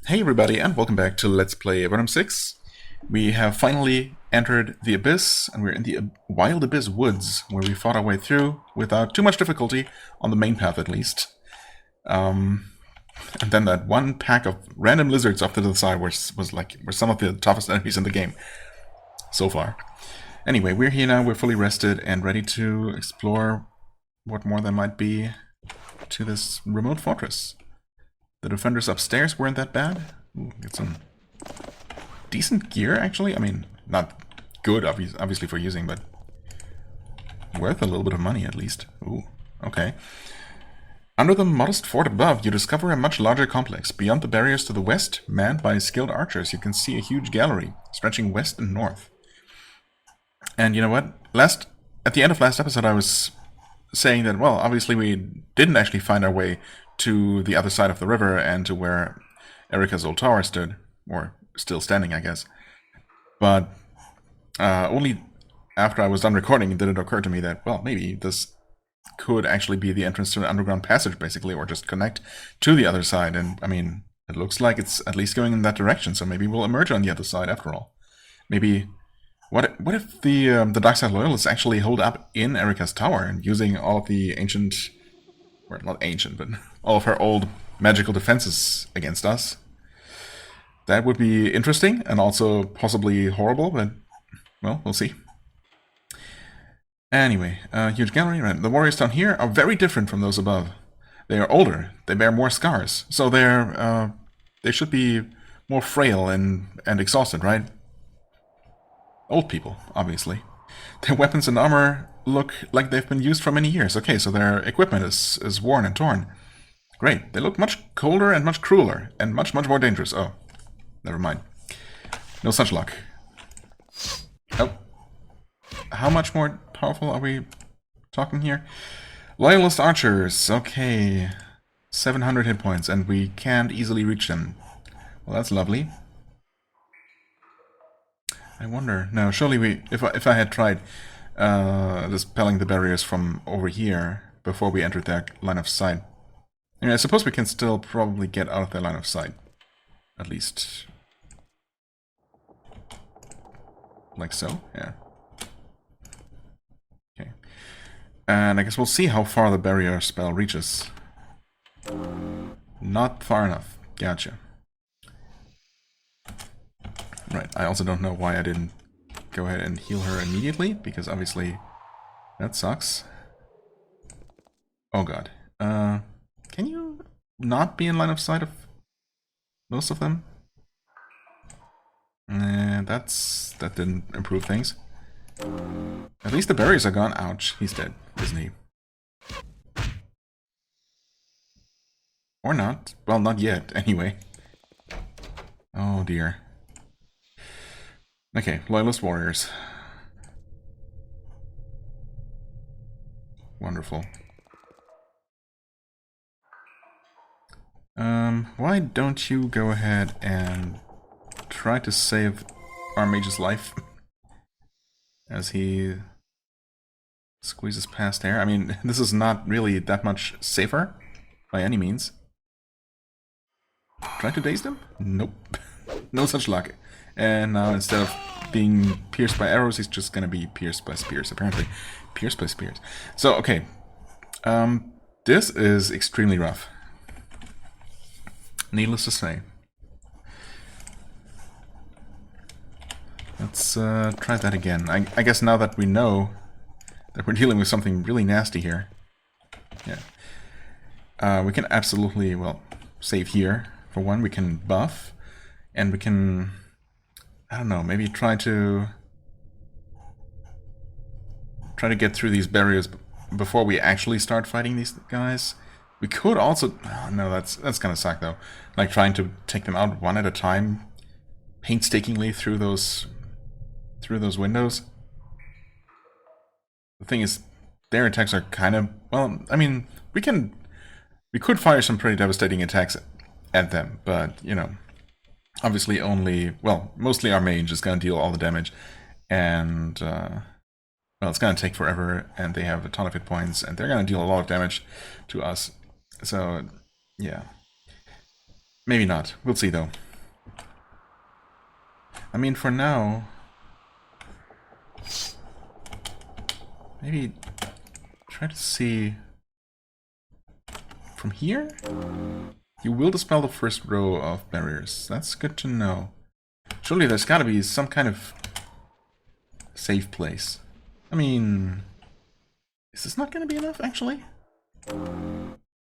Hey everybody, and welcome back to Let's Play Avernum 6. We have finally entered the Abyss, and we're in the Wild Abyss Woods, where we fought our way through without too much difficulty, on the main path at least. And then that one pack of random lizards off to the side were some of the toughest enemies in the game so far. Anyway, we're here now, we're fully rested and ready to explore what more there might be to this remote fortress. The defenders upstairs weren't that bad. Ooh, get some decent gear, actually. I mean, not good, obviously, for using, but worth a little bit of money, at least. Ooh, okay. Under the modest fort above, you discover a much larger complex. Beyond the barriers to the west, manned by skilled archers, you can see a huge gallery, stretching west and north. And you know what? At the end of last episode, I was saying that, well, obviously we didn't actually find our way to the other side of the river and to where Erica's old tower stood, or still standing, I guess. But only after I was done recording did it occur to me that, well, maybe this could actually be the entrance to an underground passage, basically, or just connect to the other side. And, I mean, it looks like it's at least going in that direction, so maybe we'll emerge on the other side after all. Maybe... What if the Darkside Loyalists actually hold up in Erica's tower and using all of the ancient... Well, not ancient, but all of her old magical defenses against us? That would be interesting, and also possibly horrible, but, well, we'll see. Anyway, huge gallery. Right. The warriors down here are very different from those above. They are older, they bear more scars, so they should be more frail and exhausted, right? Old people, obviously. Their weapons and armor look like they've been used for many years. Okay, so their equipment is worn and torn. Great. They look much colder and much crueler, and much more dangerous. Oh, never mind. No such luck. Oh. How much more powerful are we talking here? Loyalist archers. Okay. 700 hit points, and we can't easily reach them. Well, that's lovely. I wonder... No, surely if I had tried dispelling the barriers from over here before we entered their line of sight. I mean, I suppose we can still probably get out of their line of sight. At least... like so? Yeah. Okay. And I guess we'll see how far the barrier spell reaches. Not far enough. Gotcha. Right, I also don't know why I didn't go ahead and heal her immediately, because obviously that sucks. Oh god. Can you not be in line of sight of most of them? That didn't improve things. At least the barriers are gone. Ouch, he's dead, isn't he? Or not. Well, not yet, anyway. Oh dear. Okay, Loyalist Warriors. Wonderful. Why don't you go ahead and try to save our mage's life as he squeezes past there? I mean, this is not really that much safer by any means. Try to daze them? Nope. No such luck. And now instead of being pierced by arrows, he's just gonna be pierced by spears, apparently. Pierced by spears. So, okay. This is extremely rough. Needless to say. Let's try that again. I guess now that we know that we're dealing with something really nasty here. Yeah. We can absolutely, well, save here. For one, we can buff. And we can... I don't know, maybe try to get through these barriers before we actually start fighting these guys. We could also... Oh, no, that's gonna suck, though. Like, trying to take them out one at a time, painstakingly through those windows. The thing is, their attacks are kind of... Well, I mean, we could fire some pretty devastating attacks at them, but, you know... Obviously only, well, mostly our mage is going to deal all the damage, and, well, it's going to take forever, and they have a ton of hit points, and they're going to deal a lot of damage to us, so, yeah. Maybe not. We'll see, though. I mean, for now... Maybe try to see... From here? You will dispel the first row of barriers. That's good to know. Surely there's gotta be some kind of safe place. I mean... Is this not gonna be enough, actually?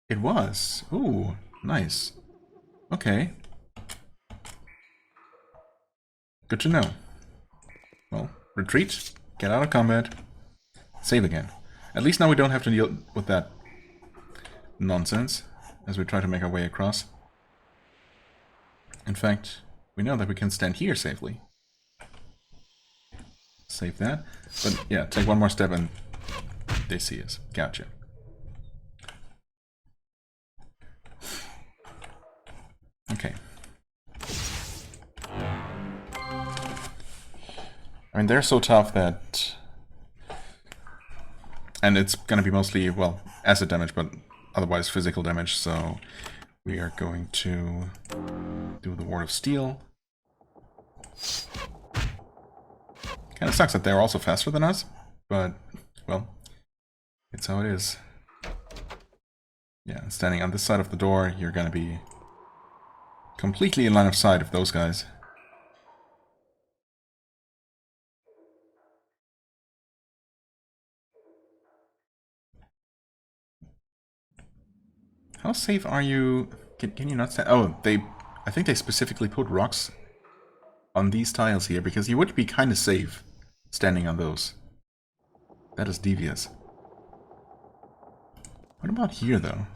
It was. Ooh, nice. Okay. Good to know. Well, retreat, get out of combat, save again. At least now we don't have to deal with that nonsense as we try to make our way across. In fact, we know that we can stand here safely. Save that. But yeah, take one more step and they see us. Gotcha. Okay. I mean, they're so tough that... And it's gonna be mostly, well, acid damage, but otherwise physical damage, so... We are going to do the Ward of Steel. Kinda sucks that they're also faster than us, but, well, it's how it is. Yeah, standing on this side of the door, you're gonna be completely in line of sight of those guys. How safe are you? Can you not stand? Oh, I think they specifically put rocks on these tiles here because you would be kind of safe standing on those. That is devious. What about here, though?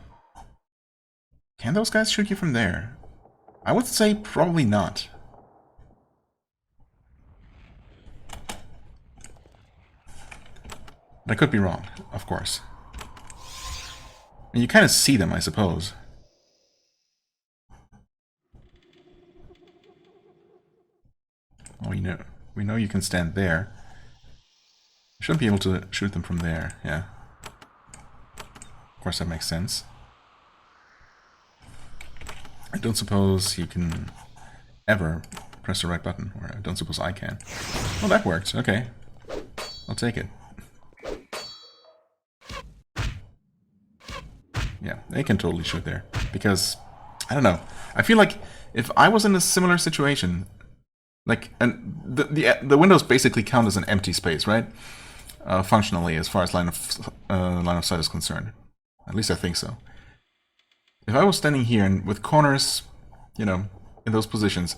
Can those guys shoot you from there? I would say probably not. But I could be wrong, of course. And you kind of see them, I suppose. Oh, we know you can stand there. You should be able to shoot them from there, yeah. Of course, that makes sense. I don't suppose you can ever press the right button, or I don't suppose I can. Well, that worked, okay. I'll take it. Yeah, they can totally shoot there. Because, I don't know. I feel like if I was in a similar situation, like, and the windows basically count as an empty space, right? Functionally, as far as line of sight is concerned. At least I think so. If I was standing here and with corners, you know, in those positions,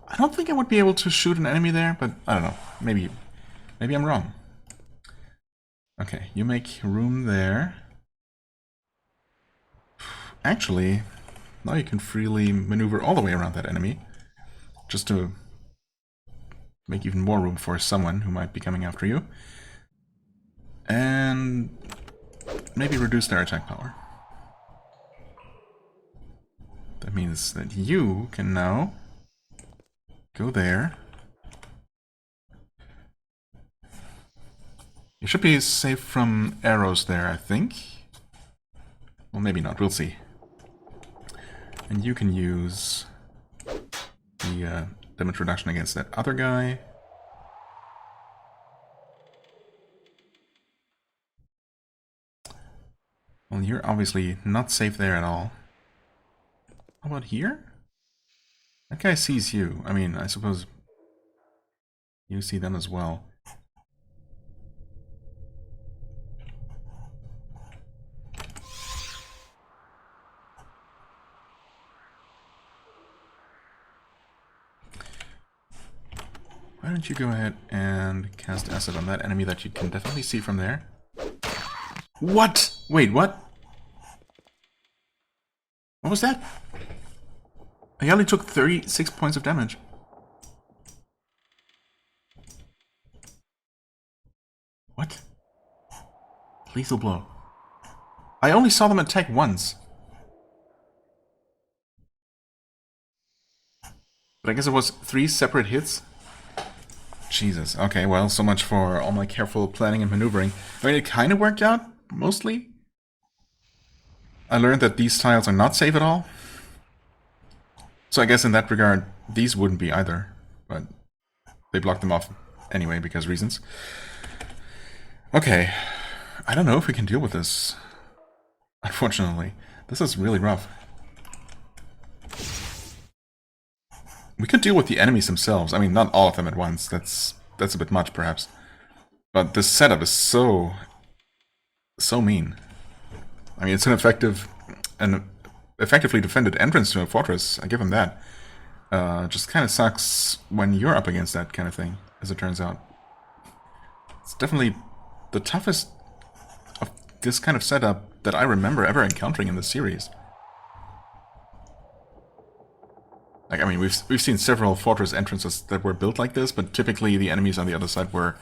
I don't think I would be able to shoot an enemy there, but I don't know. Maybe I'm wrong. Okay, you make room there. Actually, now you can freely maneuver all the way around that enemy, just to make even more room for someone who might be coming after you. And maybe reduce their attack power. That means that you can now go there. You should be safe from arrows there, I think. Well, maybe not. We'll see. And you can use the damage reduction against that other guy. Well, you're obviously not safe there at all. How about here? That guy sees you. I mean, I suppose you see them as well. Why don't you go ahead and cast acid on that enemy that you can definitely see from there? What? Wait, what? What was that? I only took 36 points of damage. What? Lethal blow. I only saw them attack once. But I guess it was 3 separate hits. Jesus. Okay, well, so much for all my careful planning and maneuvering. I mean, it kind of worked out, mostly. I learned that these tiles are not safe at all. So I guess in that regard, these wouldn't be either, but they blocked them off anyway because reasons. Okay, I don't know if we can deal with this. Unfortunately, this is really rough. We could deal with the enemies themselves. I mean, not all of them at once. That's a bit much, perhaps. But this setup is so mean. I mean, it's an effectively defended entrance to a fortress. I give him that. Just kind of sucks when you're up against that kind of thing, as it turns out. It's definitely the toughest of this kind of setup that I remember ever encountering in the series. Like, I mean, we've seen several fortress entrances that were built like this, but typically the enemies on the other side were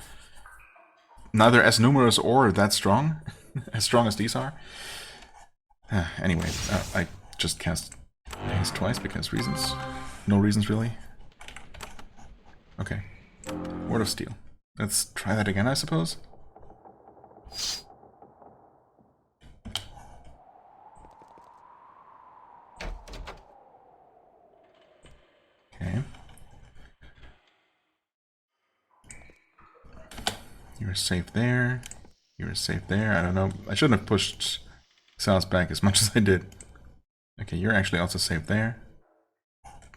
neither as numerous or that strong, as strong as these are. Anyway, I just cast haste twice because reasons. No reasons, really. Okay. Word of Steel. Let's try that again, I suppose. Okay. You're safe there. You're safe there. I don't know. I shouldn't have pushed Sal's back as much as I did. Okay, you're actually also safe there.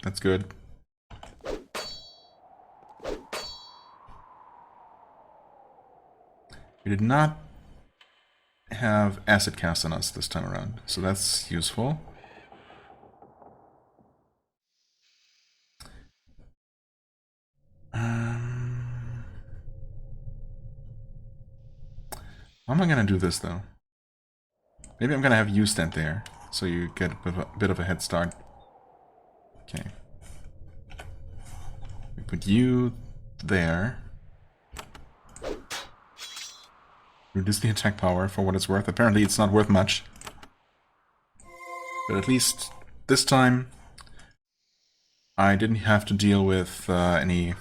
That's good. We did not have acid cast on us this time around, so that's useful. How am I gonna do this though? Maybe I'm gonna have you stand there, so you get a bit of a head start. Okay. We put you there. Reduce the attack power for what it's worth. Apparently it's not worth much. But at least this time I didn't have to deal with any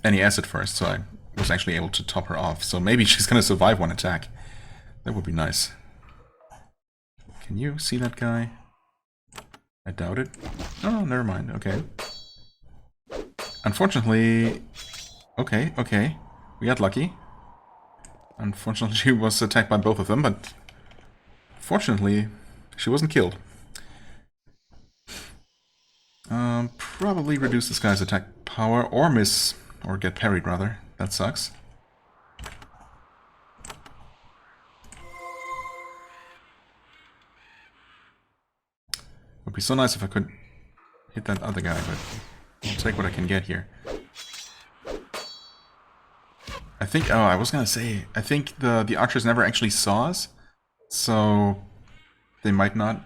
acid first, so I was actually able to top her off. So maybe she's gonna survive one attack. That would be nice. Can you see that guy? I doubt it. Oh, never mind. Okay. Unfortunately... Okay. We got lucky. Unfortunately, she was attacked by both of them, but... fortunately, she wasn't killed. Probably reduce this guy's attack power, or miss... or get parried, rather. That sucks. Would be so nice if I could hit that other guy, but I'll take what I can get here. I think, oh, I was gonna say, I think the archers never actually saw us, so they might not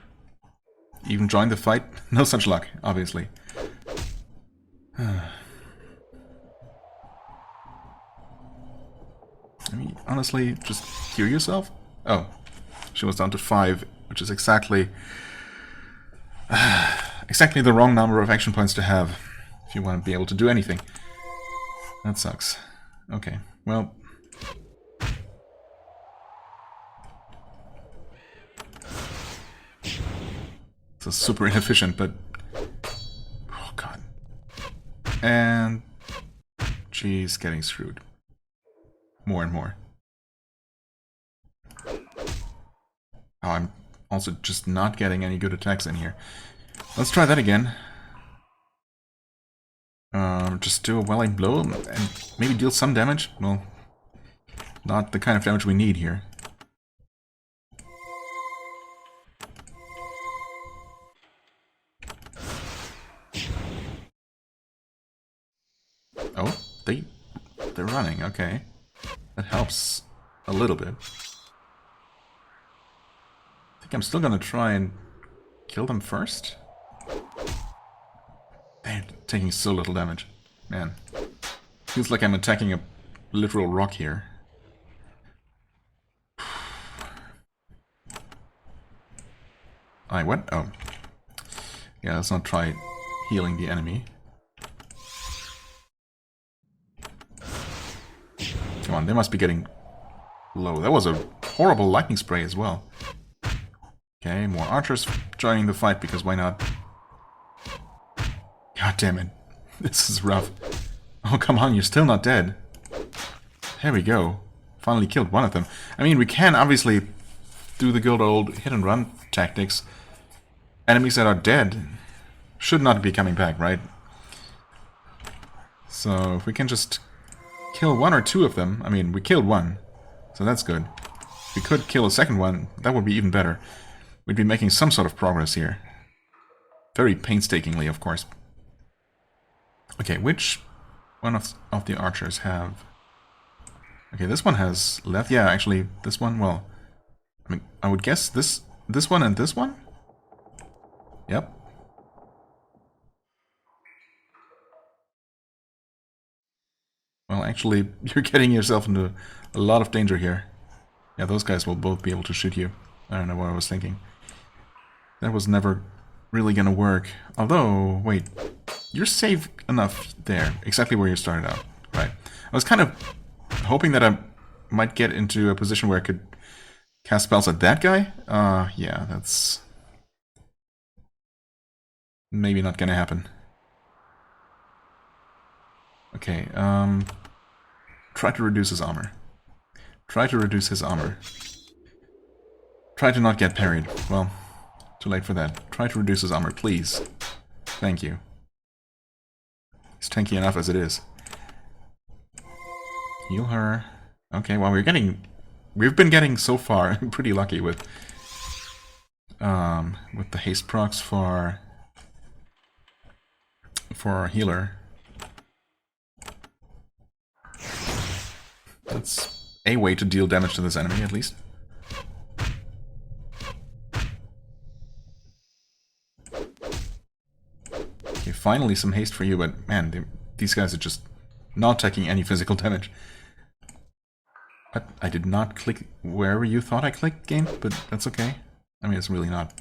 even join the fight. No such luck, obviously. I mean, honestly, just heal yourself. Oh, she was down to 5, which is exactly the wrong number of action points to have if you want to be able to do anything. That sucks. Okay, well... this is super inefficient, but... oh god. And... she's getting screwed. More and more. Oh, I'm also just not getting any good attacks in here. Let's try that again. Just do a well-aimed blow and maybe deal some damage. Well, not the kind of damage we need here. Oh, they're running, okay. That helps a little bit. I think I'm still gonna try and kill them first. They're taking so little damage. Man. Feels like I'm attacking a literal rock here. What? Oh. Yeah, let's not try healing the enemy. Come on, they must be getting low. That was a horrible lightning spray as well. Okay, more archers joining the fight, because why not? God damn it. This is rough. Oh, come on, you're still not dead. There we go. Finally killed one of them. I mean, we can obviously do the good old hit-and-run tactics. Enemies that are dead should not be coming back, right? So, if we can just kill one or two of them... I mean, we killed one, so that's good. If we could kill a second one, that would be even better. We'd be making some sort of progress here. Very painstakingly, of course. Okay, which one of the archers have... Okay, this one has left. Yeah, actually, this one, well... I mean, I would guess this one and this one? Yep. Well, actually, you're getting yourself into a lot of danger here. Yeah, those guys will both be able to shoot you. I don't know what I was thinking. That was never really gonna work. Although, wait, you're safe enough there, exactly where you started out, right? I was kind of hoping that I might get into a position where I could cast spells at that guy. Yeah, that's maybe not gonna happen. Okay, try to reduce his armor. Try to reduce his armor. Try to not get parried. Well, too late for that. Try to reduce his armor, please. Thank you. He's tanky enough as it is. Heal her. Okay, well, we've been getting so far pretty lucky with the haste procs for our healer. That's a way to deal damage to this enemy, at least. Okay, finally some haste for you, but man, these guys are just not taking any physical damage. But I did not click wherever you thought I clicked, game, but that's okay. I mean, it's really not.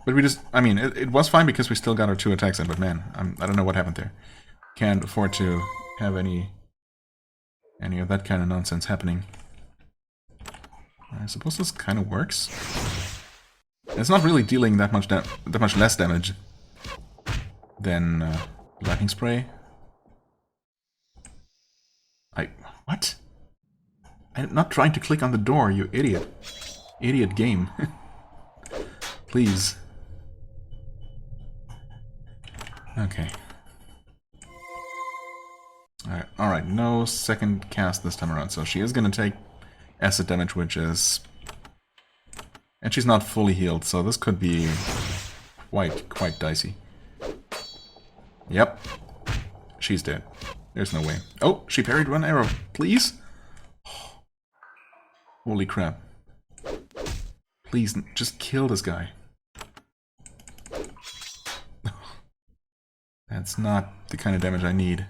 But we just, I mean, it was fine because we still got our 2 attacks in, but man, I don't know what happened there. Can't afford to have any of that kind of nonsense happening. I suppose this kind of works. It's not really dealing that much less damage than lightning spray. What? I'm not trying to click on the door, you idiot. Idiot game. Please. Okay. Alright, no second cast this time around, so she is gonna take acid damage, which is... And she's not fully healed, so this could be quite dicey. Yep. She's dead. There's no way. Oh, she parried one arrow. Please? Oh, holy crap. Please, just kill this guy. That's not the kind of damage I need.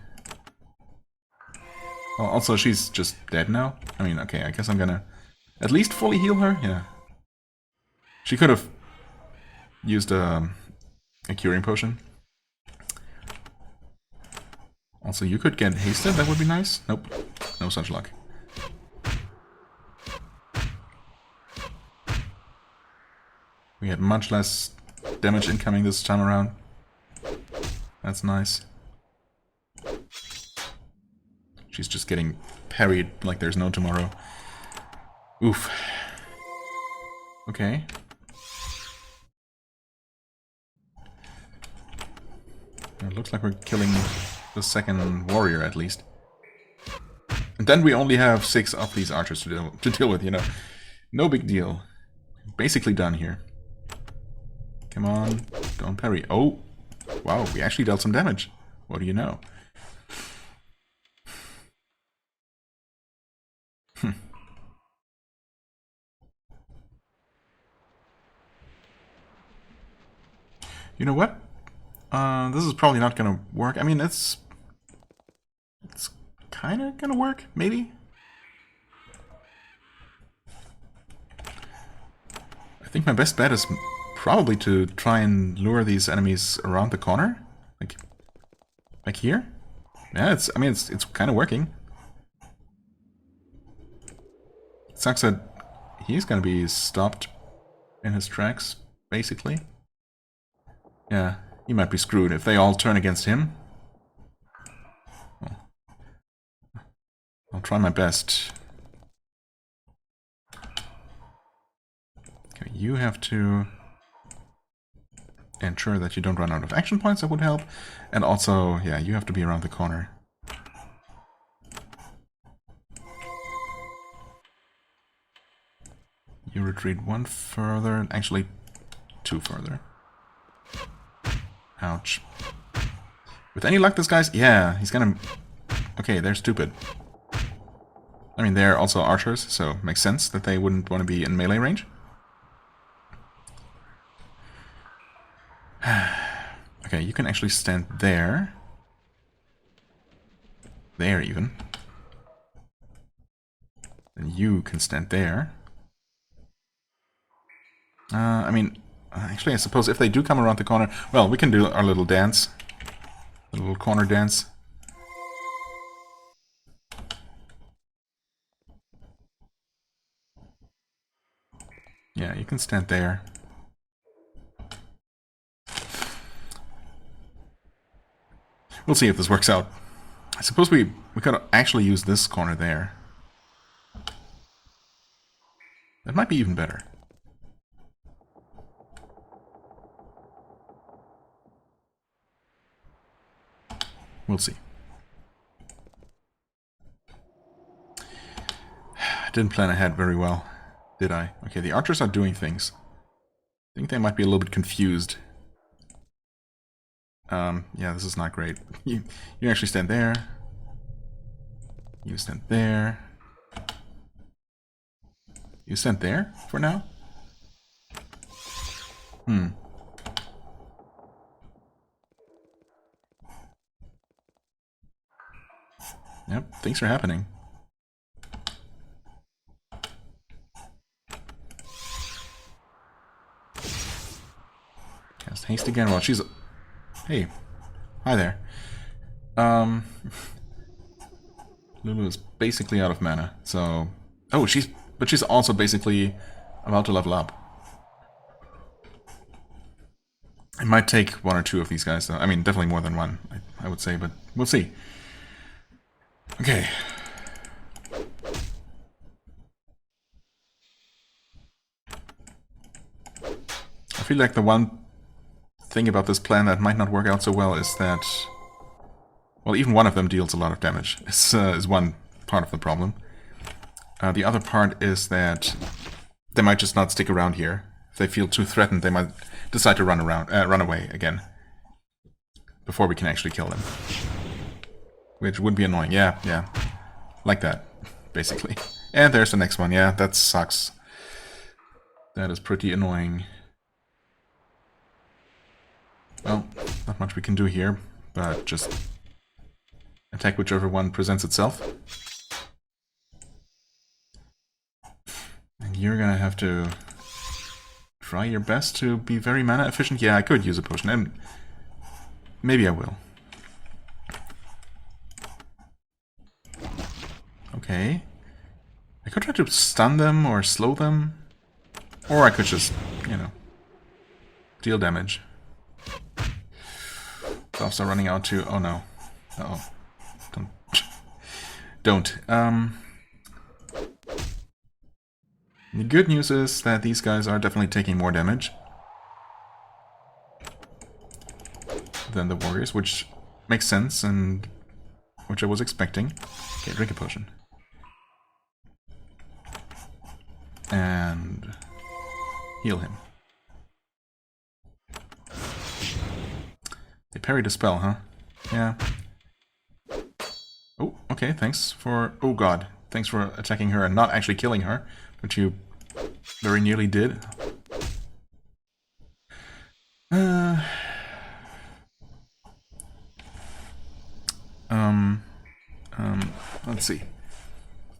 Well, also, she's just dead now. I mean, okay, I guess I'm gonna at least fully heal her. Yeah. She could have used a curing potion. Also, you could get hasted, that would be nice. Nope, no such luck. We had much less damage incoming this time around. That's nice. She's just getting parried like there's no tomorrow. Oof. Okay. It looks like we're killing the second warrior, at least. And then we only have 6 of these archers to deal with, you know. No big deal. Basically done here. Come on, don't parry. Oh! Wow, we actually dealt some damage. What do you know? You know what? This is probably not gonna work. I mean, it's kind of gonna work, maybe? I think my best bet is probably to try and lure these enemies around the corner. Like here? Yeah, it's kind of working. It sucks that he's gonna be stopped in his tracks, basically. Yeah, he might be screwed if they all turn against him. Well, I'll try my best. Okay, you have to ensure that you don't run out of action points, that would help. And also, yeah, you have to be around the corner. You retreat one further, actually 2 further. Ouch. With any luck, this guy's... yeah, he's gonna... okay, they're stupid. I mean, they're also archers, so it makes sense that they wouldn't want to be in melee range. Okay, you can actually stand there. There, even. And you can stand there. I mean, actually, I suppose if they do come around the corner... well, we can do our little dance. A little corner dance. Yeah, you can stand there. We'll see if this works out. I suppose we could actually use this corner there. That might be even better. We'll see. I didn't plan ahead very well, did I? Okay, the archers are doing things. I think they might be a little bit confused. Yeah, this is not great. You actually stand there. You stand there. You stand there for now? Yep, things are happening. Cast haste again while she's... hey, hi there. Lulu is basically out of mana, so... oh, but she's also basically about to level up. It might take 1 or 2 of these guys, though. I mean, definitely more than 1, I would say, but we'll see. Okay. I feel like the one thing about this plan that might not work out so well is that... well, even one of them deals a lot of damage. Is one part of the problem. The other part is that they might just not stick around here. If they feel too threatened, they might decide to run away again. Before we can actually kill them. Which would be annoying. Yeah. Like that, basically. And there's the next one. Yeah, that sucks. That is pretty annoying. Well, not much we can do here, but just attack whichever one presents itself. And you're gonna have to try your best to be very mana efficient. Yeah, I could use a potion, and maybe I will. Okay. I could try to stun them or slow them. Or I could just, deal damage. Buffs are running out too. Oh no. Uh-oh. Don't. The good news is that these guys are definitely taking more damage than the warriors, which makes sense and which I was expecting. Okay, drink a potion. And heal him. They parried a spell, huh? Yeah. Oh, okay, thanks for... oh god. Thanks for attacking her and not actually killing her, which you very nearly did. Let's see.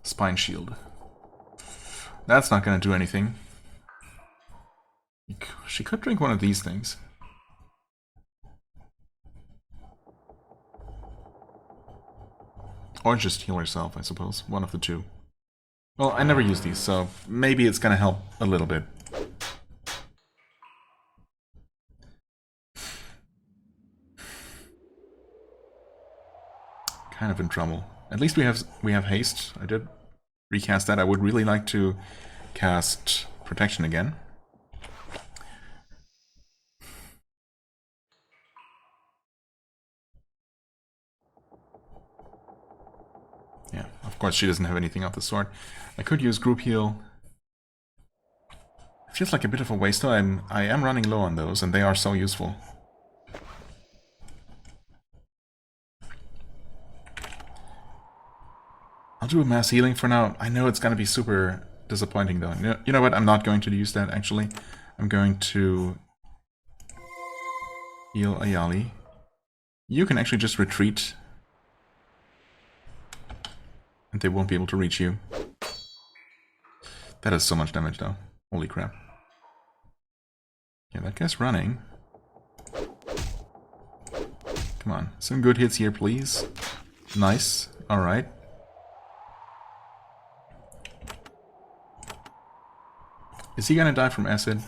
Spine shield. That's not gonna do anything. She could drink one of these things. Or just heal herself, I suppose. One of the two. Well, I never use these, so maybe it's gonna help a little bit. Kind of in trouble. At least we have haste. I did recast that. I would really like to cast protection again. Yeah, of course she doesn't have anything of the sort. I could use group heal. It feels like a bit of a waste though. I am running low on those, and they are so useful. I'll do a mass healing for now. I know it's gonna be super disappointing though. You know what? I'm not going to use that actually. I'm going to heal Ayali. You can actually just retreat. And they won't be able to reach you. That is so much damage though. Holy crap. Yeah, that guy's running. Come on. Some good hits here, please. Nice. Alright. Is he gonna die from acid?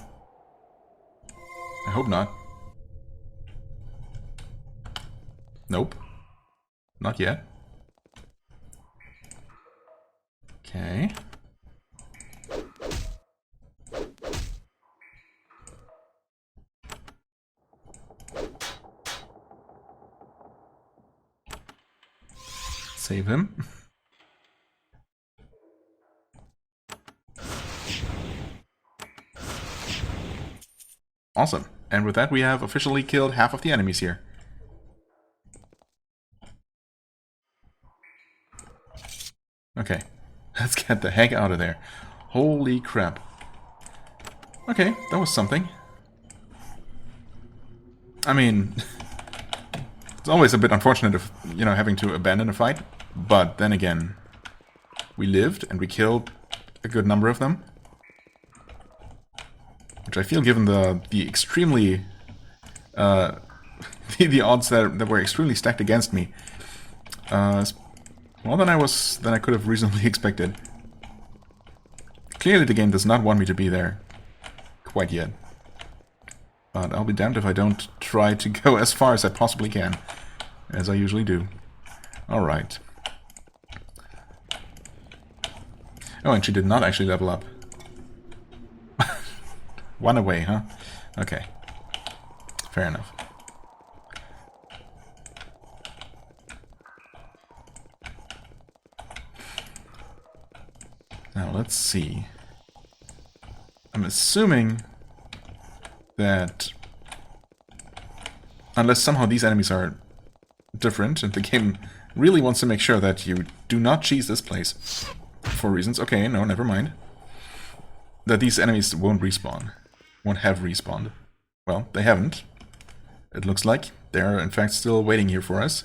I hope not. Nope. Not yet. Okay. Save him. Awesome. And with that we have officially killed half of the enemies here. Okay. Let's get the heck out of there. Holy crap. Okay, that was something. I mean, it's always a bit unfortunate of, you know, having to abandon a fight. But then again, we lived and we killed a good number of them. Which I feel, given the extremely the odds that were extremely stacked against me, more than I could have reasonably expected. Clearly the game does not want me to be there quite yet. But I'll be damned if I don't try to go as far as I possibly can, as I usually do. Alright. Oh, and she did not actually level up. One away, huh? Okay. Fair enough. Now, let's see. I'm assuming that unless somehow these enemies are different and the game really wants to make sure that you do not cheese this place for reasons. Okay, no, never mind. That these enemies won't respawn. Won't have respawned. Well, they haven't. It looks like they're in fact still waiting here for us.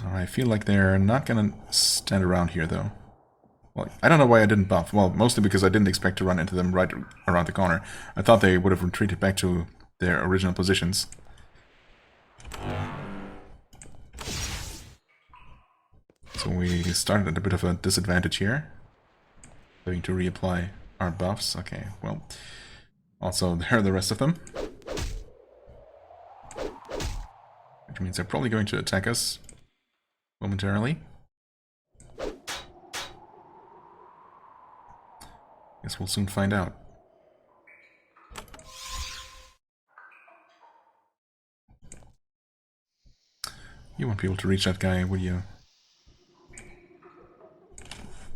I feel like they're not gonna stand around here though. Well, I don't know why I didn't buff. Well, mostly because I didn't expect to run into them right around the corner. I thought they would have retreated back to their original positions. So we started at a bit of a disadvantage here. Having to reapply our buffs. Okay, well. Also, there are the rest of them. Which means they're probably going to attack us momentarily. Guess we'll soon find out. You won't be able to reach that guy, would you?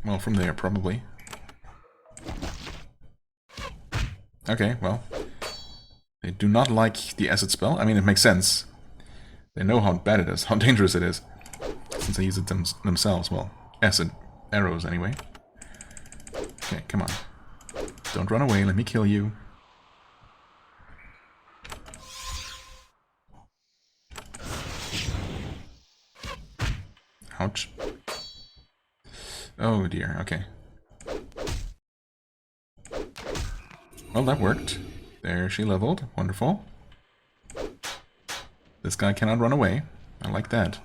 Well, from there, probably. Okay, well. They do not like the acid spell. I mean, it makes sense. They know how bad it is, how dangerous it is. Since they use it themselves. Well, acid arrows, anyway. Okay, come on. Don't run away, let me kill you. Ouch. Oh dear, okay. Well, that worked. There, she leveled. Wonderful. This guy cannot run away. I like that.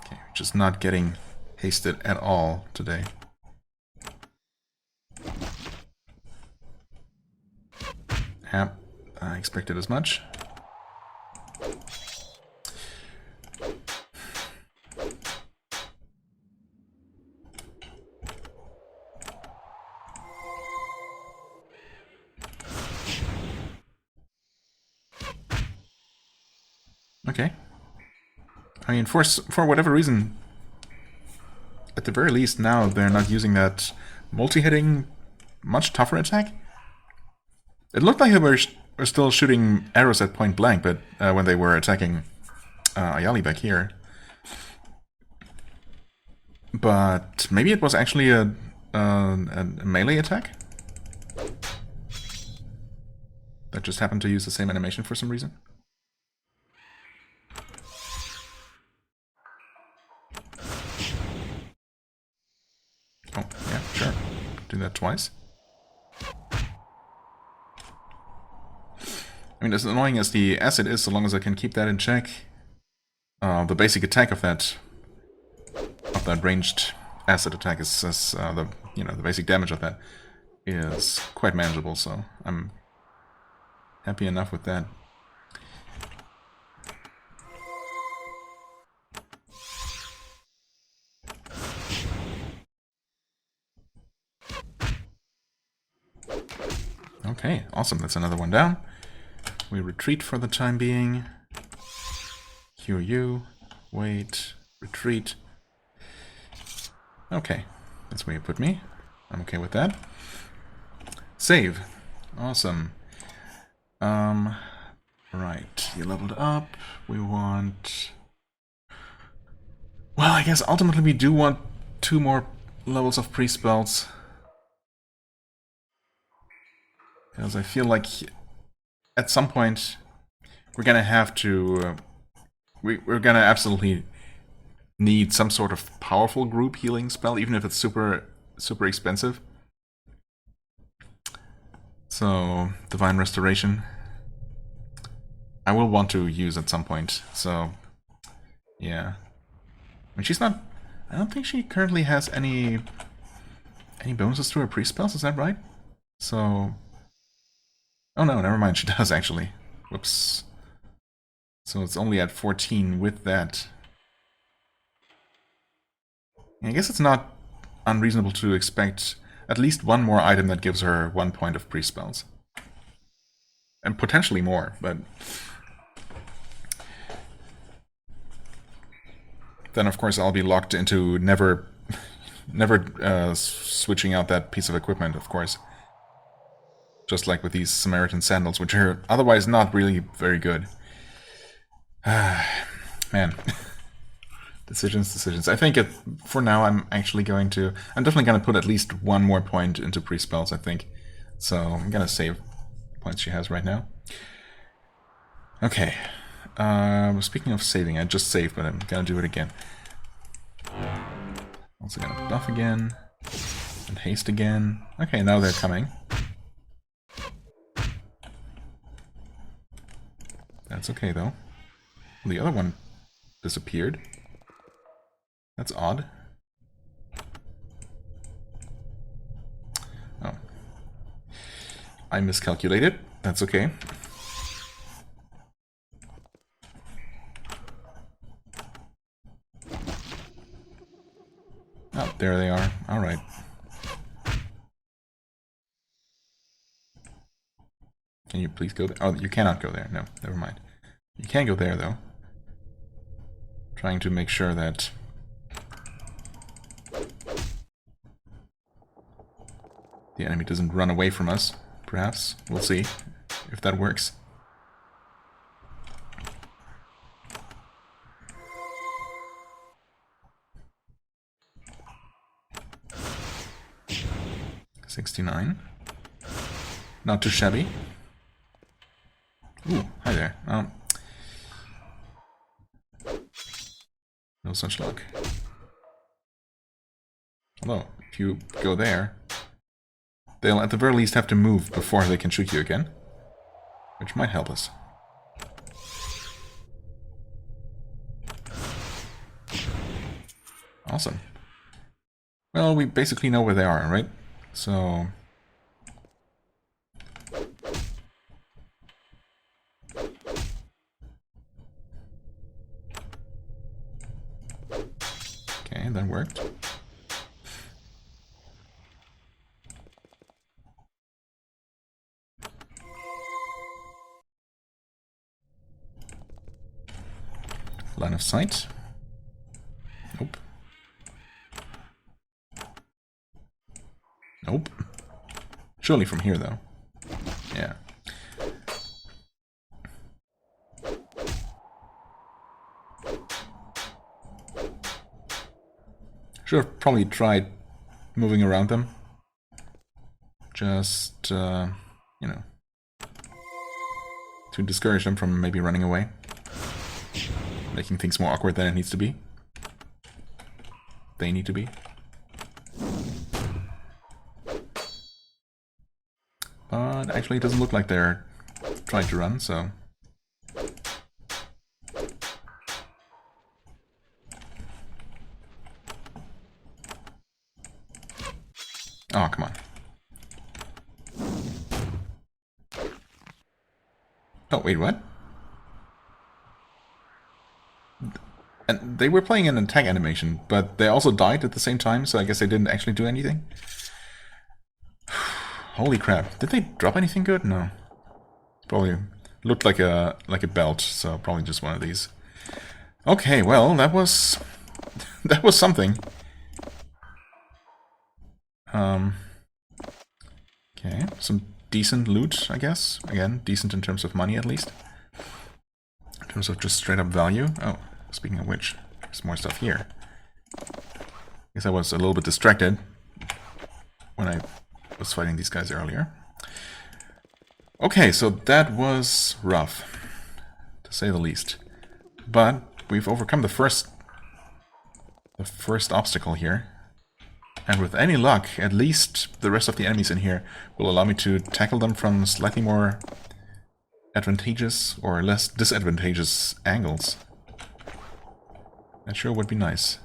Okay, just not getting hasted at all today. Yep, I expected as much. Okay. I mean, for whatever reason, at the very least now they're not using that multi-hitting, much tougher attack. It looked like they were still shooting arrows at point blank, but when they were attacking Ayali back here. But maybe it was actually a melee attack that just happened to use the same animation for some reason. Oh, yeah, sure. Do that twice. I mean, as annoying as the acid is, so long as I can keep that in check, the basic attack of that ranged acid attack is the basic damage of that is quite manageable. So I'm happy enough with that. Okay, awesome. That's another one down. We retreat for the time being. Cure you. Wait. Retreat. Okay. That's where you put me. I'm okay with that. Save. Awesome. Right. You leveled up. We want... Well, I guess ultimately we do want 2 more levels of pre-spells. Because I feel like at some point we're gonna have to... we're gonna absolutely need some sort of powerful group healing spell, even if it's super expensive. So, Divine Restoration I will want to use at some point, so yeah. I mean, she's not... I don't think she currently has any bonuses to her pre-spells, is that right? So... Oh no, never mind, she does actually. Whoops. So it's only at 14 with that. I guess it's not unreasonable to expect at least one more item that gives her 1 point of pre-spells. And potentially more, but... Then of course I'll be locked into never switching out that piece of equipment, of course. Just like with these Samaritan sandals, which are otherwise not really very good. Man. Decisions. I think for now I'm actually going to... I'm definitely going to put at least 1 more point into pre-spells, I think. So I'm going to save the points she has right now. Okay. Speaking of saving, I just saved, but I'm going to do it again. Also going to buff again. And haste again. Okay, now they're coming. That's okay, though. The other one disappeared. That's odd. Oh. I miscalculated. That's okay. Oh, there they are. Alright. Can you please go there? Oh, you cannot go there. No, never mind. You can go there, though. Trying to make sure that... the enemy doesn't run away from us, perhaps. We'll see if that works. $69. Not too shabby. Ooh, hi there. No such luck. Although, if you go there, they'll at the very least have to move before they can shoot you again. Which might help us. Awesome. Well, we basically know where they are, right? So... okay, that worked. Line of sight. Nope. Nope. Surely from here, though. Yeah. Should have probably tried moving around them. Just, you know, to discourage them from maybe running away. Making things more awkward than it needs to be. They need to be. But actually it doesn't look like they're trying to run, so... oh, come on. Oh, wait, what? And they were playing an attack animation, but they also died at the same time, so I guess they didn't actually do anything. Holy crap. Did they drop anything good? No. Probably looked like a belt, so probably just one of these. Okay, well, that was that was something. Okay, some decent loot, I guess. Again, decent in terms of money at least. In terms of just straight up value. Oh, speaking of which, there's more stuff here. I guess I was a little bit distracted when I was fighting these guys earlier. Okay, so that was rough, to say the least. But we've overcome the first obstacle here. And with any luck, at least the rest of the enemies in here will allow me to tackle them from slightly more advantageous or less disadvantageous angles. That sure would be nice.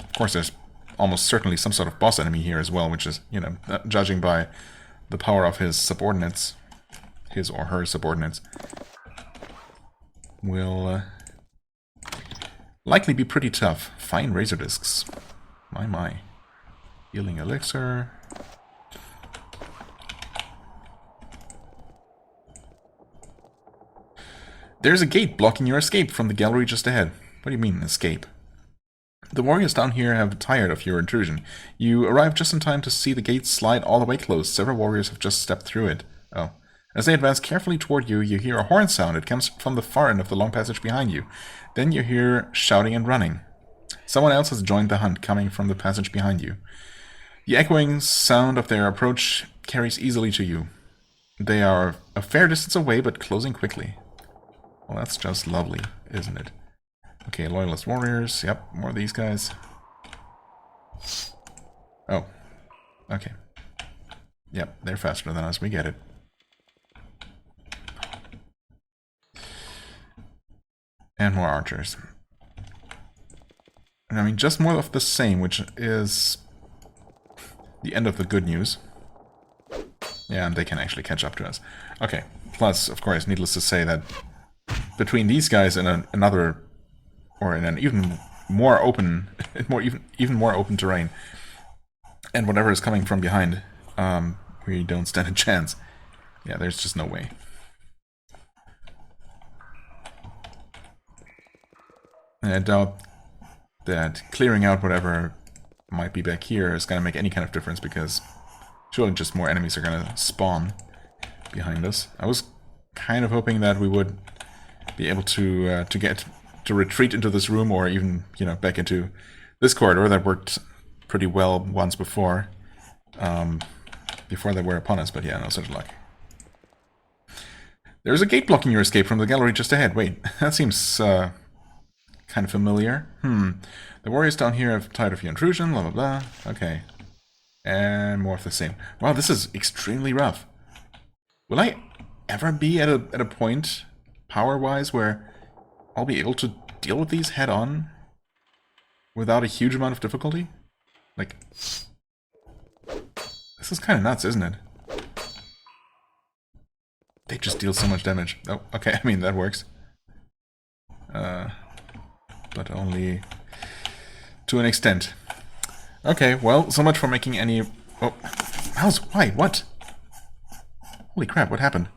Of course, there's almost certainly some sort of boss enemy here as well, which is, you know, judging by the power of his subordinates, his or her subordinates, will likely be pretty tough. Fine razor discs. My. Healing elixir. There's a gate blocking your escape from the gallery just ahead. What do you mean, escape? The warriors down here have tired of your intrusion. You arrive just in time to see the gate slide all the way closed. Several warriors have just stepped through it. Oh. As they advance carefully toward you, you hear a horn sound. It comes from the far end of the long passage behind you. Then you hear shouting and running. Someone else has joined the hunt, coming from the passage behind you. The echoing sound of their approach carries easily to you. They are a fair distance away, but closing quickly. Well, that's just lovely, isn't it? Okay, loyalist warriors. Yep, more of these guys. Oh. Okay. Yep, they're faster than us. We get it. And more archers. And I mean, just more of the same, which is the end of the good news. Yeah, and they can actually catch up to us. Okay. Plus, of course, needless to say that between these guys and another, or in an even more open, even more open terrain, and whatever is coming from behind, we don't stand a chance. Yeah, there's just no way. And I doubt that clearing out whatever might be back here is going to make any kind of difference, because surely just more enemies are going to spawn behind us. I was kind of hoping that we would be able to retreat into this room, or even, you know, back into this corridor that worked pretty well once before, before they were upon us. But yeah, no such luck. There's a gate blocking your escape from the gallery just ahead. Wait, that seems kind of familiar. The warriors down here have tired of your intrusion, blah blah blah. Okay. And more of the same. Wow, this is extremely rough. Will I ever be at a point, power-wise, where I'll be able to deal with these head-on without a huge amount of difficulty? Like, this is kind of nuts, isn't it? They just deal so much damage. Oh, okay, I mean, that works. But only to an extent. Okay, well, so much for making any... Oh, mouse, why? What? Holy crap, what happened?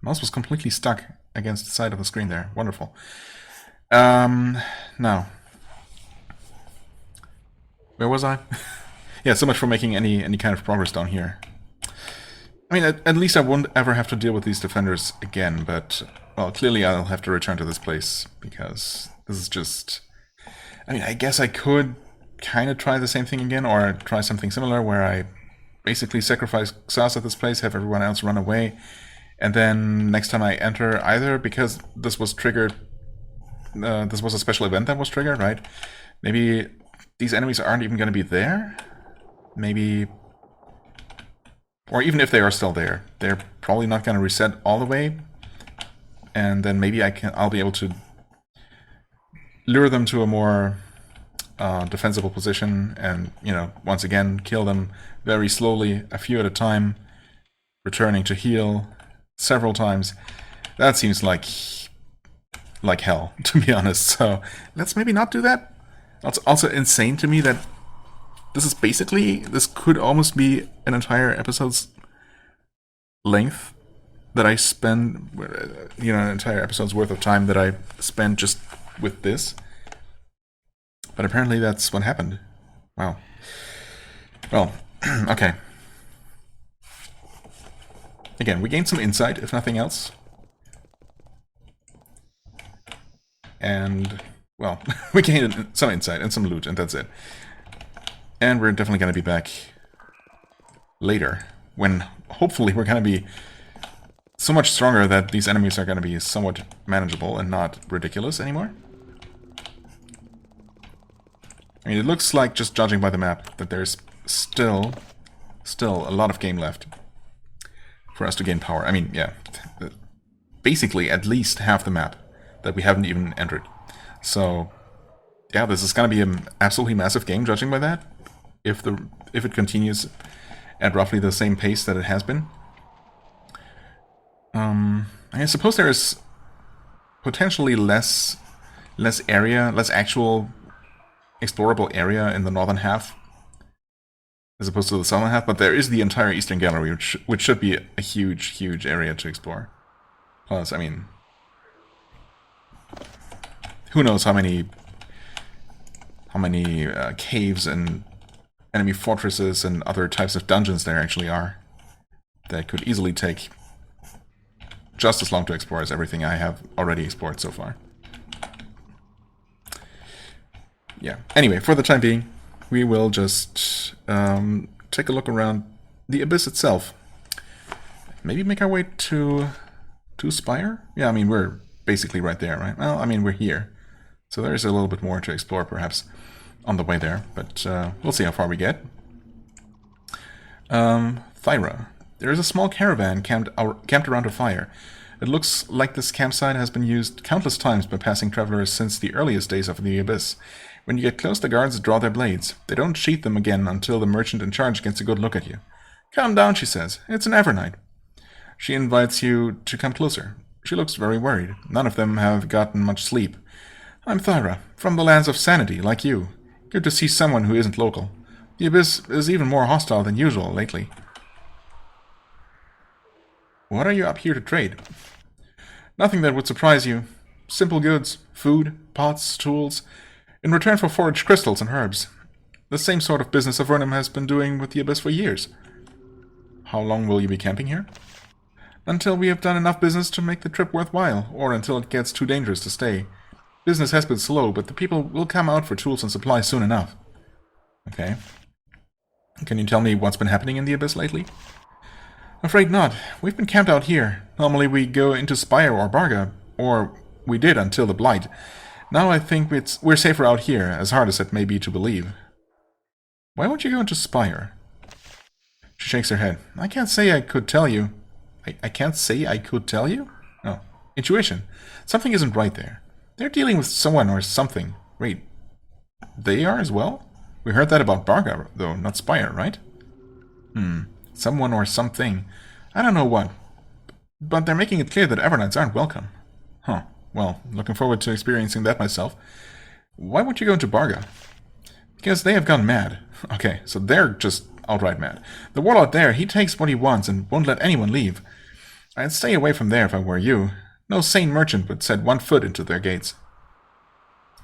Mouse was completely stuck against the side of the screen there. Wonderful. Now. Where was I? Yeah, so much for making any kind of progress down here. I mean, at least I won't ever have to deal with these defenders again, but... Well, clearly I'll have to return to this place, because this is just... I mean, I guess I could kind of try the same thing again, or try something similar where I basically sacrifice Xas at this place, have everyone else run away, and then next time I enter, either because this was triggered, this was a special event that was triggered, right? Maybe these enemies aren't even going to be there? Maybe... Or even if they are still there, they're probably not going to reset all the way, and then maybe I'll be able to lure them to a more defensible position and, you know, once again, kill them very slowly, a few at a time, returning to heal several times. That seems like hell, to be honest, so let's maybe not do that. It's also insane to me that this could almost be an entire episode's length that I spend, you know, an entire episode's worth of time that I spend just with this. But apparently that's what happened. Wow. Well, okay. Again, we gained some insight, if nothing else. And, well, we gained some insight and some loot, and that's it. And we're definitely going to be back later, when hopefully we're going to be so much stronger that these enemies are going to be somewhat manageable and not ridiculous anymore. I mean, it looks like, just judging by the map, that there's still a lot of game left for us to gain power. I mean, yeah, basically at least half the map that we haven't even entered. So, yeah, this is going to be an absolutely massive game, judging by that, if it continues at roughly the same pace that it has been. I suppose there is potentially less area, less actual explorable area in the northern half as opposed to the southern half, but there is the entire eastern gallery, which should be a huge area to explore. Plus, I mean, who knows how many caves and enemy fortresses and other types of dungeons there actually are that could easily take just as long to explore as everything I have already explored so far. Yeah. Anyway, for the time being, we will just take a look around the abyss itself. Maybe make our way to Spire? Yeah, I mean, we're basically right there, right? Well, I mean, we're here. So there's a little bit more to explore, perhaps, on the way there. But we'll see how far we get. Thyra. There is a small caravan camped around a fire. It looks like this campsite has been used countless times by passing travelers since the earliest days of the abyss. When you get close, the guards draw their blades. They don't sheath them again until the merchant in charge gets a good look at you. Calm down, she says. It's an Evernight. She invites you to come closer. She looks very worried. None of them have gotten much sleep. I'm Thyra, from the lands of sanity, like you. Good to see someone who isn't local. The abyss is even more hostile than usual lately. What are you up here to trade? Nothing that would surprise you. Simple goods, food, pots, tools, in return for foraged crystals and herbs. The same sort of business Avernum has been doing with the abyss for years. How long will you be camping here? Until we have done enough business to make the trip worthwhile, or until it gets too dangerous to stay. Business has been slow, but the people will come out for tools and supplies soon enough. Okay. Can you tell me what's been happening in the abyss lately? Afraid not. We've been camped out here. Normally we go into Spire or Barga, or we did until the Blight. Now I think we're safer out here, as hard as it may be to believe. Why won't you go into Spire? She shakes her head. I can't say I could tell you. I can't say I could tell you? Oh. Intuition. Something isn't right there. They're dealing with someone or something. Wait. They are as well? We heard that about Barga, though, not Spire, right? Someone or something. I don't know what. But they're making it clear that Evernites aren't welcome. Huh. Well, looking forward to experiencing that myself. Why won't you go into Barga? Because they have gone mad. Okay, so they're just outright mad. The warlord there, he takes what he wants and won't let anyone leave. I'd stay away from there if I were you. No sane merchant would set one foot into their gates.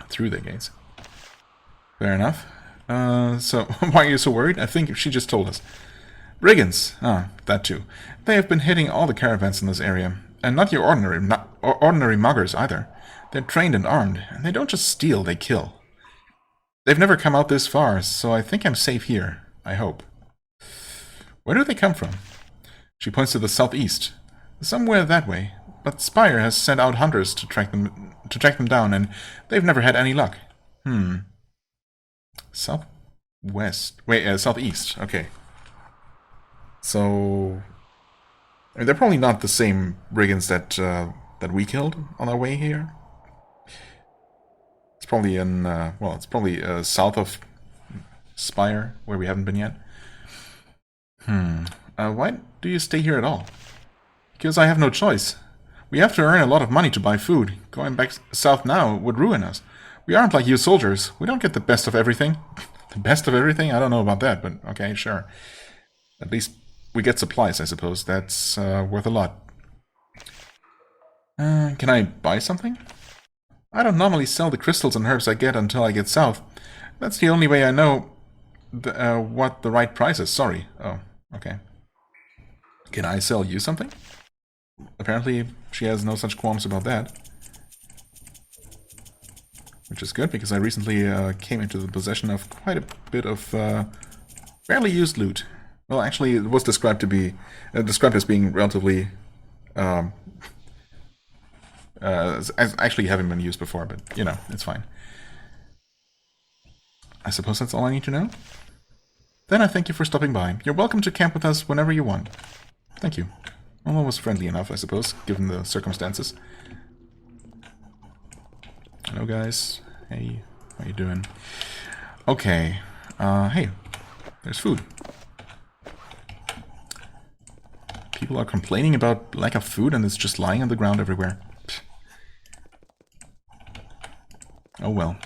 Through their gates. Fair enough. So, why are you so worried? I think she just told us. Brigands. Ah, that too. They have been hitting all the caravans in this area. And not your ordinary muggers either. They're trained and armed, and they don't just steal, they kill. They've never come out this far, so I think I'm safe here. I hope. Where do they come from? She points to the southeast. Somewhere that way. But Spire has sent out hunters to track them down, and they've never had any luck. Southwest. Wait, southeast. Okay. So they're probably not the same brigands that we killed on our way here. It's probably in it's probably south of Spire, where we haven't been yet. Why do you stay here at all? Because I have no choice. We have to earn a lot of money to buy food. Going back south now would ruin us. We aren't like you soldiers. We don't get the best of everything. The best of everything? I don't know about that, but okay, sure. At least we get supplies, I suppose. That's worth a lot. Can I buy something? I don't normally sell the crystals and herbs I get until I get south. That's the only way I know what the right price is. Sorry. Oh, okay. Can I sell you something? Apparently, she has no such qualms about that. Which is good, because I recently came into the possession of quite a bit of barely used loot. Well, actually, it was described as being relatively as actually having been used before, but you know, it's fine. I suppose that's all I need to know. Then I thank you for stopping by. You're welcome to camp with us whenever you want. Thank you. Well, that was friendly enough, I suppose, given the circumstances. Hello, guys. Hey, how you doing? Okay. Hey, there's food. People are complaining about lack of food and it's just lying on the ground everywhere. Pfft. Oh well.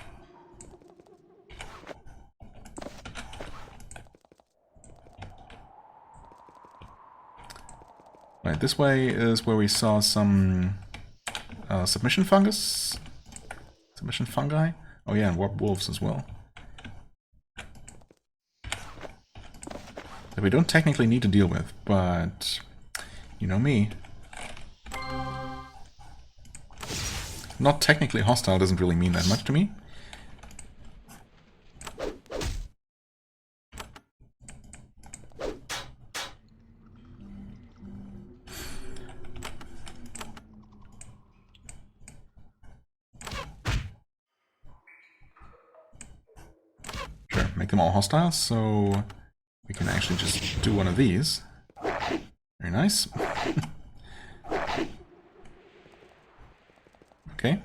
Right, this way is where we saw some submission fungus. Submission fungi? Oh yeah, and warp wolves as well. That we don't technically need to deal with, but you know me. Not technically hostile doesn't really mean that much to me. Sure, make them all hostile, so we can actually just do one of these. Very nice. Okay.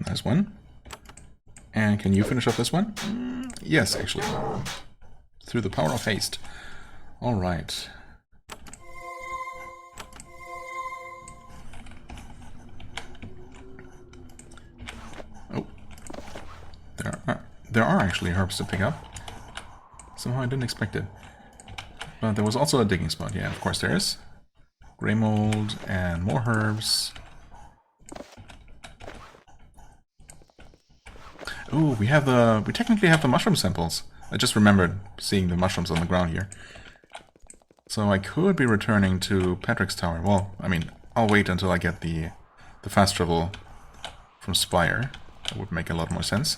Nice one. And can you finish off this one? Yes, actually. Through the power of haste. Alright. Oh. There are actually herbs to pick up. Somehow I didn't expect it. But there was also a digging spot. Yeah, of course there is. Grey mold and more herbs. Ooh, we technically have the mushroom samples. I just remembered seeing the mushrooms on the ground here. So I could be returning to Patrick's Tower. Well, I mean, I'll wait until I get the fast travel from Spire. That would make a lot more sense.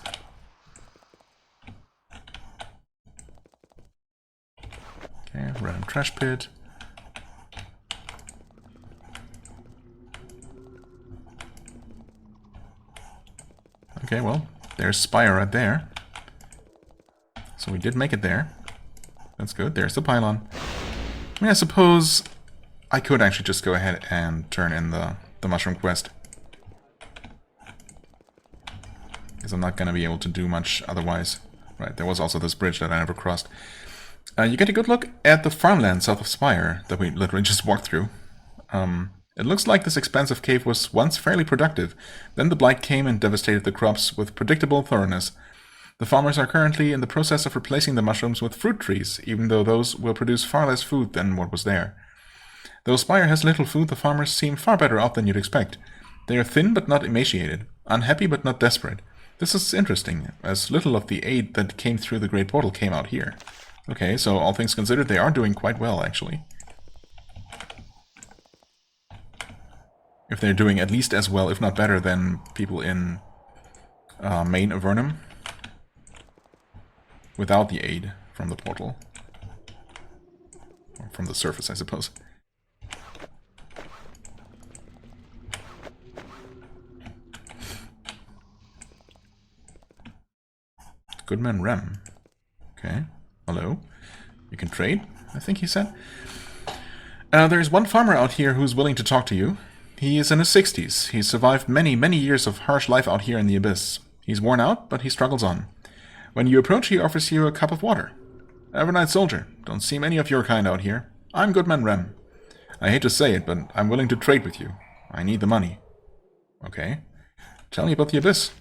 Okay, random trash pit. Okay, well, there's Spire right there. So we did make it there. That's good. There's the pylon. I mean, I suppose I could actually just go ahead and turn in the mushroom quest. Because I'm not going to be able to do much otherwise. Right, there was also this bridge that I never crossed. You get a good look at the farmland south of Spire that we literally just walked through. It looks like this expansive cave was once fairly productive. Then the blight came and devastated the crops with predictable thoroughness. The farmers are currently in the process of replacing the mushrooms with fruit trees, even though those will produce far less food than what was there. Though Spire has little food, the farmers seem far better off than you'd expect. They are thin but not emaciated, unhappy but not desperate. This is interesting, as little of the aid that came through the Great Portal came out here. Okay, so all things considered, they are doing quite well, actually. If they're doing at least as well, if not better, than people in main Avernum. Without the aid from the portal. Or from the surface, I suppose. Goodman Rem. Okay. Hello. You can trade, I think he said. There's one farmer out here who's willing to talk to you. He is in his 60s. He's survived many, many years of harsh life out here in the Abyss. He's worn out, but he struggles on. When you approach, he offers you a cup of water. Evernight soldier. Don't see many of your kind out here. I'm Goodman Rem. I hate to say it, but I'm willing to trade with you. I need the money. Okay. Tell me about the Abyss.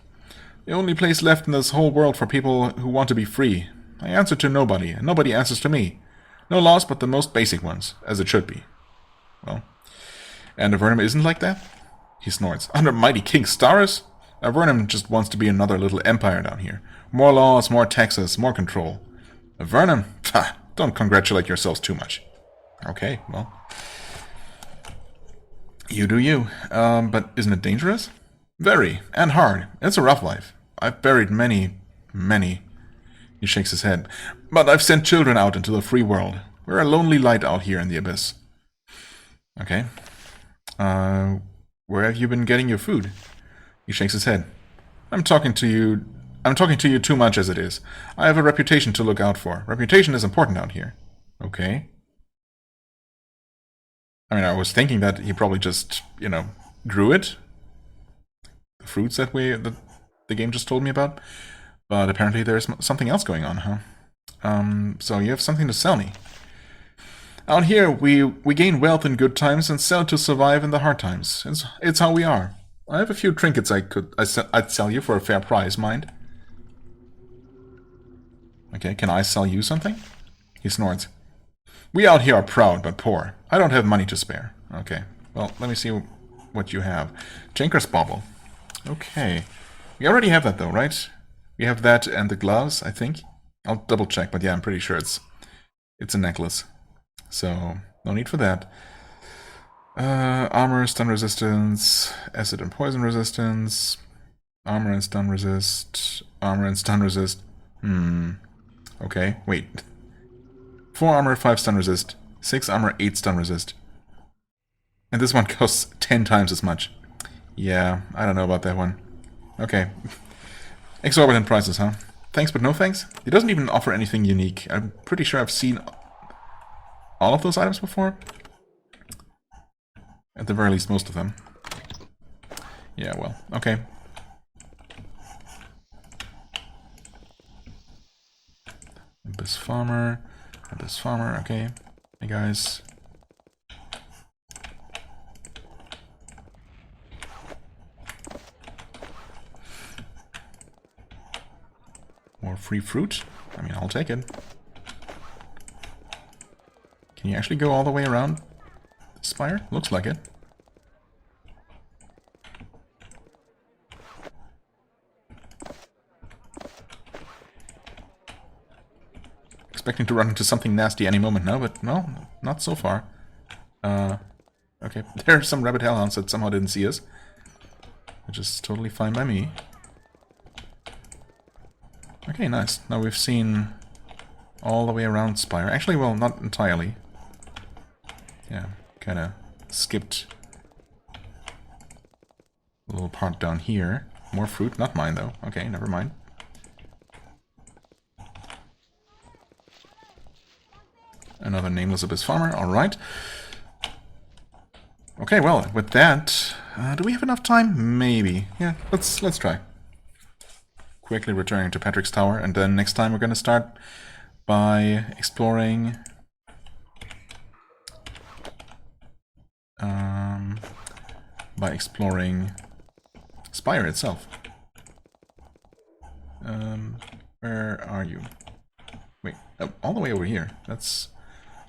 The only place left in this whole world for people who want to be free. I answer to nobody, and nobody answers to me. No laws but the most basic ones, as it should be. Well, and Avernum isn't like that? He snorts. Under mighty King Starus? Avernum just wants to be another little empire down here. More laws, more taxes, more control. Avernum? Pah, don't congratulate yourselves too much. Okay, well. You do you. But isn't it dangerous? Very, and hard. It's a rough life. I've buried many. He shakes his head. But I've sent children out into the free world. We're a lonely light out here in the Abyss. Okay. Where have you been getting your food? He shakes his head. I'm talking to you too much as it is. I have a reputation to look out for. Reputation is important out here. Okay. I mean, I was thinking that he probably just, grew it. The fruits that the game just told me about. But apparently there's something else going on, huh? So you have something to sell me. Out here, we gain wealth in good times and sell to survive in the hard times. It's how we are. I have a few trinkets I'd sell you for a fair price, mind. Okay, can I sell you something? He snorts. We out here are proud but poor. I don't have money to spare. Okay, well, let me see what you have. Tinker's Bauble. Okay. We already have that though, right? We have that and the gloves, I think. I'll double check, but yeah, I'm pretty sure it's a necklace. So, no need for that. Armor, stun resistance, acid and poison resistance, armor and stun resist, armor and stun resist. Okay, wait. 4 armor, 5 stun resist, 6 armor, 8 stun resist. And this one costs 10 times as much. Yeah, I don't know about that one. Okay. Exorbitant prices, huh? Thanks but no thanks? It doesn't even offer anything unique. I'm pretty sure I've seen all of those items before. At the very least, most of them. Yeah, well, okay. Abyss Farmer, okay. Hey guys. More free fruit? I mean, I'll take it. Can you actually go all the way around the spire? Looks like it. Expecting to run into something nasty any moment now, but no, not so far. Okay, there are some rabbit hellhounds that somehow didn't see us. which is totally fine by me. Okay, nice. Now we've seen all the way around Spire. Actually, well, not entirely. Yeah, kind of skipped a little part down here. More fruit, not mine though. Okay, never mind. Another nameless abyss farmer, alright. Okay, well, with that, do we have enough time? Maybe. Yeah, let's try. Quickly returning to Patrick's Tower, and then next time we're gonna start by exploring Spire itself. Where are you? Wait, oh, all the way over here. That's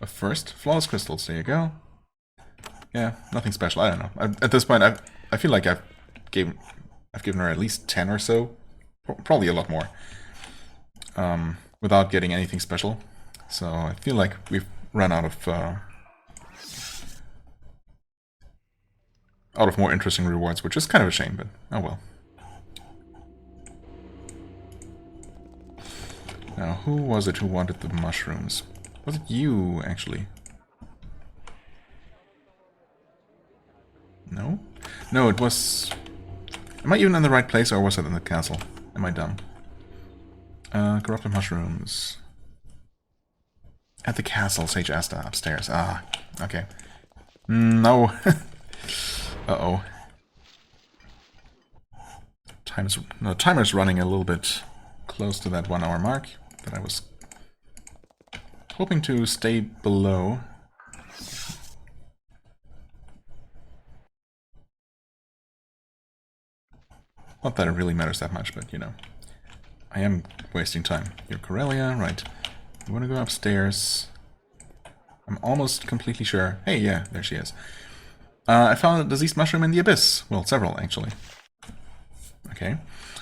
a first. Flawless crystals, there you go. Yeah, nothing special, I don't know. At this point, I feel like I've given her at least 10 or so. Probably a lot more. Without getting anything special. So I feel like we've run out of more interesting rewards, which is kind of a shame, but oh well. Now, who was it who wanted the mushrooms? Was it you, actually? No? No, it was... Am I even in the right place, or was it in the castle? Am I dumb? Corrupted mushrooms. At the castle, Sage Asta, upstairs. Ah, okay. No. Uh-oh. Timer's running a little bit close to that 1 hour mark, but I was hoping to stay below. Not that it really matters that much, but you know. I am wasting time. You're Corellia, right. You want to go upstairs. I'm almost completely sure. Hey, yeah, there she is. I found a diseased mushroom in the abyss. Well, several, actually. Okay.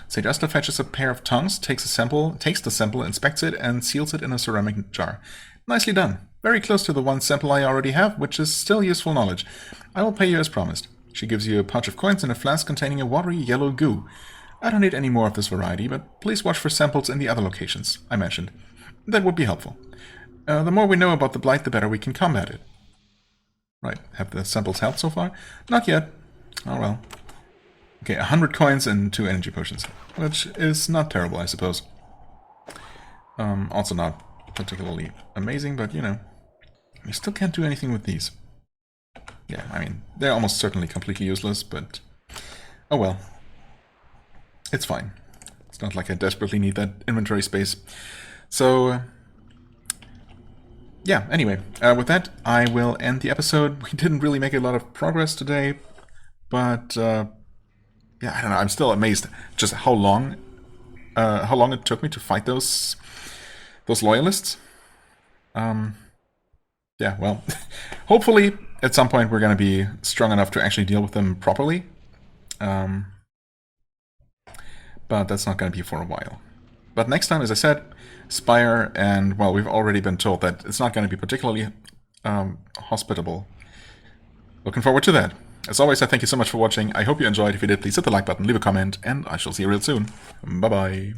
Sage Asta fetches a pair of tongues, takes the sample, inspects it, and seals it in a ceramic jar. Nicely done. Very close to the one sample I already have, which is still useful knowledge. I will pay you as promised. She gives you a pouch of coins and a flask containing a watery yellow goo. I don't need any more of this variety, but please watch for samples in the other locations I mentioned. That would be helpful. The more we know about the blight, the better we can combat it. Right, have the samples helped so far? Not yet. Oh well. Okay, 100 coins and 2 energy potions, which is not terrible, I suppose. Also not particularly amazing, but you know, we still can't do anything with these. Yeah, I mean, they're almost certainly completely useless, but oh well. It's fine. It's not like I desperately need that inventory space. So, yeah, anyway, with that, I will end the episode. We didn't really make a lot of progress today, but, yeah, I don't know, I'm still amazed just how long it took me to fight those loyalists. Yeah, well, hopefully at some point we're going to be strong enough to actually deal with them properly. But that's not going to be for a while. But next time, as I said, Spire, and, well, we've already been told that it's not going to be particularly hospitable. Looking forward to that. As always, I thank you so much for watching. I hope you enjoyed. If you did, please hit the like button, leave a comment, and I shall see you real soon. Bye-bye.